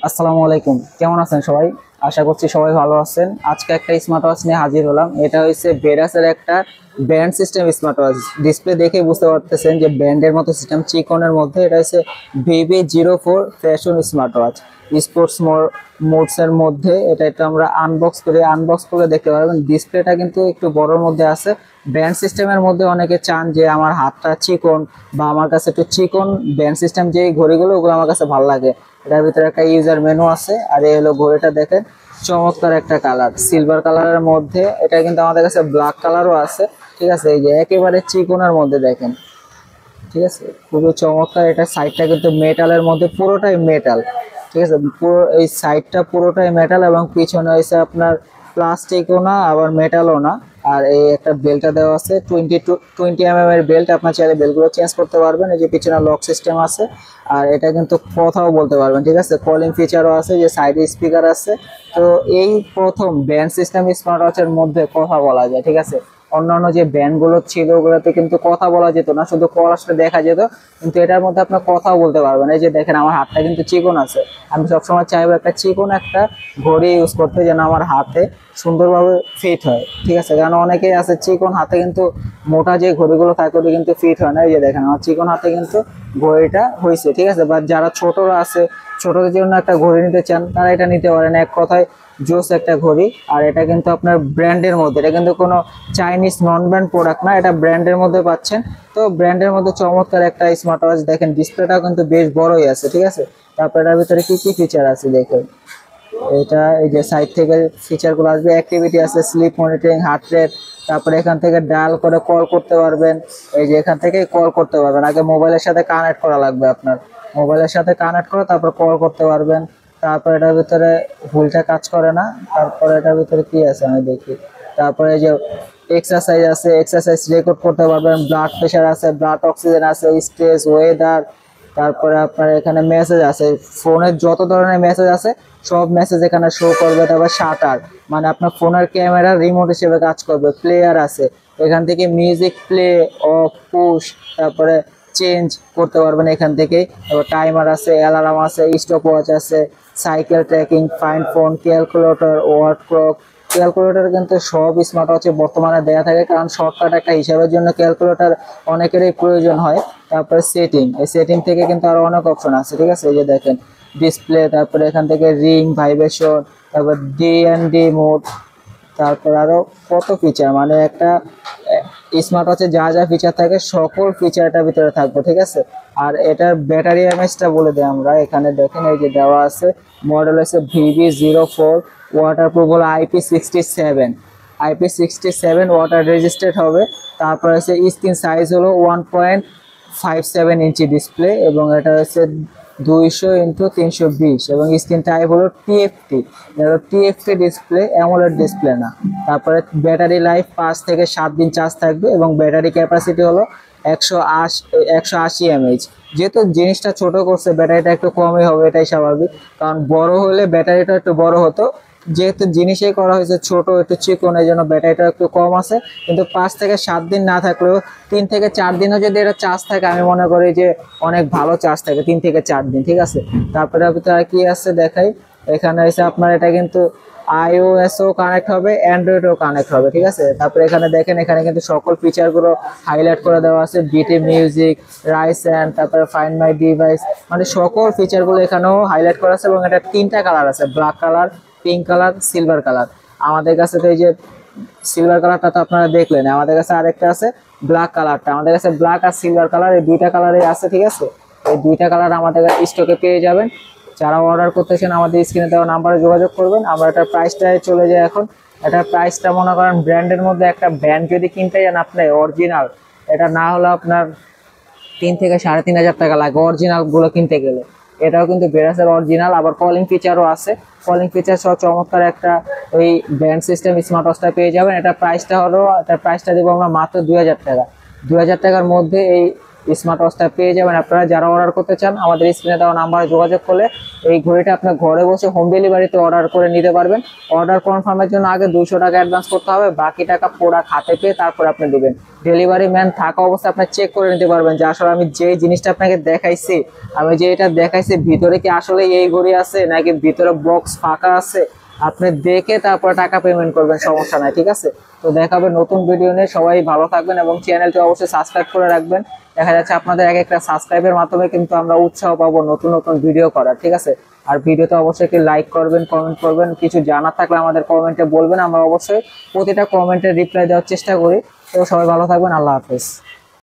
আসসালামু আলাইকুম, কেমন আছেন সবাই? আশা করছি সবাই ভালো আছেন। আজকে একটা স্মার্ট ওয়াচ নিয়ে হাজির হলাম। এটা হচ্ছে বেরাসের একটা band system smart watch. Display দেখে বুঝতে পারতেছেন যে ব্যান্ডের মতো সিস্টেম, চিকনের মধ্যে। এটা হচ্ছে VB04 fashion smart watch sports মোডসের মধ্যে। এটা আমরা আনবক্স করে দেখতে পারবেন। ডিসপ্লেটা কিন্তু একটু বড়োর মধ্যে আছে। ব্যান্ড সিস্টেমের মধ্যে অনেকে চান যে আমার হাতটা চিকন, বা আমার কাছে একটু চিকন ব্যান্ড সিস্টেম যে ঘড়িগুলো, ওগুলো আমার কাছে ভালো লাগে। এটার ভিতরে একটা ইউজার মেনু আছে। আর এই হলো ঘড়িটা, দেখেন চমৎকার একটা কালার, সিলভার কালারের মধ্যে। এটা কিন্তু আমাদের কাছে ব্ল্যাক কালারও আছে, ঠিক আছে। এই যে একেবারে চিকনের মধ্যে দেখেন, ঠিক আছে, খুবই চমৎকার। এটা সাইডটা কিন্তু মেটালের মধ্যে, পুরোটাই মেটাল, ঠিক আছে। পুরো এই সাইডটা পুরোটাই মেটাল, এবং পিছনে হয়েছে আপনার প্লাস্টিকও না আবার মেটালও না। আর এই একটা বেল্টটা দেওয়া আছে, 20 mm এর বেল্ট। আপনার চাইলে বেল্টগুলো চেঞ্জ করতে পারবেন। এই যে পিছনে লক সিস্টেম আছে। আর এটা কিন্তু কথাও বলতে পারবেন, ঠিক আছে। কলিং ফিচারও আছে, যে সাইডে স্পিকার আছে। তো এই প্রথম ব্যান্ড সিস্টেম স্মার্ট ওয়াচের মধ্যে কথা বলা যায়, ঠিক আছে। অন্যান্য যে ব্যান্ডগুলো ছিল ওগুলোতে কিন্তু কথা বলা যেত না, শুধু কল আসলে দেখা যেত। কিন্তু এটার মধ্যে আপনার কথাও বলতে পারবেন। এই যে দেখেন, আমার হাতটা কিন্তু চিকন আছে। আমি সবসময় চাইবো একটা চিকন একটা ঘড়ি ইউজ করতে, যেন আমার হাতে সুন্দরভাবে ফিট হয়, ঠিক আছে। কারণ অনেকেই আছে চিকন হাতে, কিন্তু মোটা যে ঘড়িগুলো থাকে ওটা কিন্তু ফিট হয় না। এই যে দেখেন, আমার চিকন হাতে কিন্তু ঘড়িটা হয়েছে, ঠিক আছে। বা যারা ছোটরা আছে, ছোটদের জন্য একটা ঘড়ি নিতে চান, তারা এটা নিতে পারেন। এক কথায় জোস একটা ঘড়ি। আর এটা কিন্তু আপনার ব্র্যান্ডের মধ্যে, এটা কিন্তু কোনো চাইনিজ নন ব্র্যান্ড প্রোডাক্ট না, এটা ব্র্যান্ডের মধ্যে পাচ্ছেন। তো ব্র্যান্ডের মধ্যে চমৎকার একটা স্মার্ট ওয়াচ। দেখেন ডিসপ্লেটাও কিন্তু বেশ বড়ই আছে, ঠিক আছে। তারপর এটার ভিতরে কি কি ফিচার আছে দেখেন। এটা এই যে সাইড থেকে ফিচারগুলো আসবে, অ্যাক্টিভিটি আছে, স্লিপ মনিটরিং, হার্ট রেট। তারপরে এখান থেকে ডায়াল করে কল করতে পারবেন। এই যে এখান থেকে কল করতে পারবেন। আগে মোবাইলের সাথে কানেক্ট করা লাগবে আপনার, মোবাইলের সাথে কানেক্ট করে তারপর কল করতে পারবেন। তারপর এটার ভিতরে হুইলটা কাজ করে না। তারপরে এটার ভিতরে কি আছে আমি দেখি। তারপরে এই যে এক্সারসাইজ আছে, এক্সারসাইজ রেকর্ড করতে পারবেন। ব্লাড প্রেশার আছে, ব্লাড অক্সিজেন আছে, স্ট্রেস, ওয়েদার। তারপরে আপনার এখানে মেসেজ আছে, ফোনের যত ধরনের মেসেজ আছে সব মেসেজ এখানে শো করবে। তারপর শাটার, মানে আপনার ফোনের ক্যামেরা রিমোট হিসেবে কাজ করবে। প্লেয়ার আছে, এখান থেকে মিউজিক প্লে, অফ, পুশ, তারপরে চেঞ্জ করতে পারবেন এখান থেকে। তারপর টাইমার আছে, অ্যালার্ম আছে, স্টপ ওয়াচ আছে, cycle tracking, find phone, calculator, world clock. Calculator কিন্তু সব স্মার্ট ওয়াচে বর্তমানে দেয়া থাকে, কারণ শর্টকাট একটা হিসাবের জন্য ক্যালকুলেটর অনেকেরই প্রয়োজন হয়। তারপরে সেটিং, এই সেটিং থেকে কিন্তু আরো অনেক অপশন আছে, ঠিক আছে। এই যে দেখেন ডিসপ্লে, তারপরে এখান থেকে রিং, ভাইব্রেশন, তারপর DND মোড। তারপর আরো কত ফিচার, মানে একটা স্মার্ট ওয়াচে যা যা ফিচার থাকে সকল ফিচারটার ভিতরে থাকবে, ঠিক আছে। আর এটার ব্যাটারি এমএএইচটা বলে দিই আমরা। এখানে দেখেন এই যে দেওয়া আছে, মডেল হচ্ছে VB04, ওয়াটার প্রুফ হলো IP67। IP67 ওয়াটার রেজিস্ট্রেড হবে। তারপর হচ্ছে স্ক্রিন সাইজ হলো 1.57 ইঞ্চি ডিসপ্লে, এবং এটা হচ্ছে 200x320, এবং স্ক্রিন টাইপ হলো TFT ডিসপ্লে, অ্যামোলেড ডিসপ্লে না। তারপরে ব্যাটারি লাইফ 5 থেকে 7 দিন চার্জ থাকবে, এবং ব্যাটারি ক্যাপাসিটি হলো 180 mAh। যেহেতু জিনিসটা ছোট করছে, ব্যাটারিটা একটু কমই হবে, এটাই স্বাভাবিক। কারণ বড় হলে ব্যাটারিটা একটু বড় হতো, যেহেতু জিনিসই করা হয়েছে ছোট, একটু চিকন, এই জন্য ব্যাটারিটা একটু কম আছে। কিন্তু 5 থেকে 7 দিন না থাকলেও 3 থেকে 4 দিনও যদি এটা চার্জ থাকে, আমি মনে করি যে অনেক ভালো চার্জ থাকে 3 থেকে 4 দিন, ঠিক আছে। তারপরে ভিতরে কি আছে দেখাই। এখানে এসে আপনার এটা কিন্তু iOS-ও কানেক্ট হবে, অ্যান্ড্রয়েডও কানেক্ট হবে, ঠিক আছে। তারপরে এখানে দেখেন, এখানে কিন্তু সকল ফিচারগুলো হাইলাইট করে দেওয়া আছে। বিটি মিউজিক, রাইস অ্যান্ড, তারপরে ফাইন্ড মাই ডিভাইস, মানে সকল ফিচারগুলো এখানেও হাইলাইট করা আছে। এবং এটা 3টা কালার আছে, black colour, pink colour, silver colour. আমাদের কাছে তো এই যে সিলভার কালারটা তো আপনারা দেখলেন, আমাদের কাছে আরেকটা আছে ব্ল্যাক কালারটা। আমাদের কাছে ব্ল্যাক আর সিলভার কালার, এই 2টা কালারই আছে, ঠিক আছে। এই 2টা কালার আমাদের স্টকে পেয়ে যাবেন। যারা অর্ডার করতেছেন আমাদের স্ক্রিনে দেওয়া নাম্বারে যোগাযোগ করবেন। আমরা এটার প্রাইসটায় চলে যাই এখন। এটার প্রাইসটা মনে করেন ব্র্যান্ডের মধ্যে একটা ব্র্যান্ড যদি কিনতে যান আপনি অরিজিনাল, এটা না হলে আপনার 3 থেকে 3,500 টাকা লাগে অরিজিনাল গুলো কিনতে গেলে। এটাও কিন্তু বেরাসের অরিজিনাল, আবার কলিং ফিচারও আছে। কলিং ফিচার সহ চমৎকার একটা ওই ব্যান্ড সিস্টেম স্মার্ট ওয়াচটা পেয়ে যাবেন। এটার প্রাইসটা দেবো আমরা মাত্র 2,000 টাকা। 2,000 টাকার মধ্যে এই স্মার্ট ওয়াচটা পেয়ে যাবেন। আপনারা যারা অর্ডার করতে চান আমাদের স্ক্রিনে দেওয়া নাম্বারে যোগাযোগ করলে এই ঘড়িটা আপনার ঘরে বসে হোম ডেলিভারিতে অর্ডার করে নিতে পারবেন। অর্ডার কনফার্মের জন্য আগে 200 টাকা অ্যাডভান্স করতে হবে, বাকি টাকা প্রোডাক্ট হাতে পেয়ে তারপরে আপনি দেবেন। ডেলিভারি ম্যান থাকা অবস্থায় আপনি চেক করে নিতে পারবেন যে আসলে আমি যে জিনিসটা আপনাকে দেখাইছি, আমি যে এটা দেখাইছি ভিতরে কি আসলে এই ঘড়ি আছে নাকি ভিতরে বক্স ফাঁকা আছে, আপনি দেখে তারপর টাকা পেমেন্ট করবেন, সমস্যা নাই, ঠিক আছে। তো দেখা হবে নতুন ভিডিও নিয়ে। সবাই ভালো থাকবেন এবং চ্যানেলটি অবশ্যই সাবস্ক্রাইব করে রাখবেন। দেখা যাচ্ছে আপনাদের এক একটা সাবস্ক্রাইবের মাধ্যমে কিন্তু আমরা উৎসাহ পাবো নতুন নতুন ভিডিও করার, ঠিক আছে। আর ভিডিওতে অবশ্যই একটি লাইক করবেন, কমেন্ট করবেন, কিছু জানার থাকলে আমাদের কমেন্টে বলবেন, আমরা অবশ্যই প্রতিটা কমেন্টে রিপ্লাই দেওয়ার চেষ্টা করি। তো সবাই ভালো থাকবেন, আল্লাহ হাফেজ।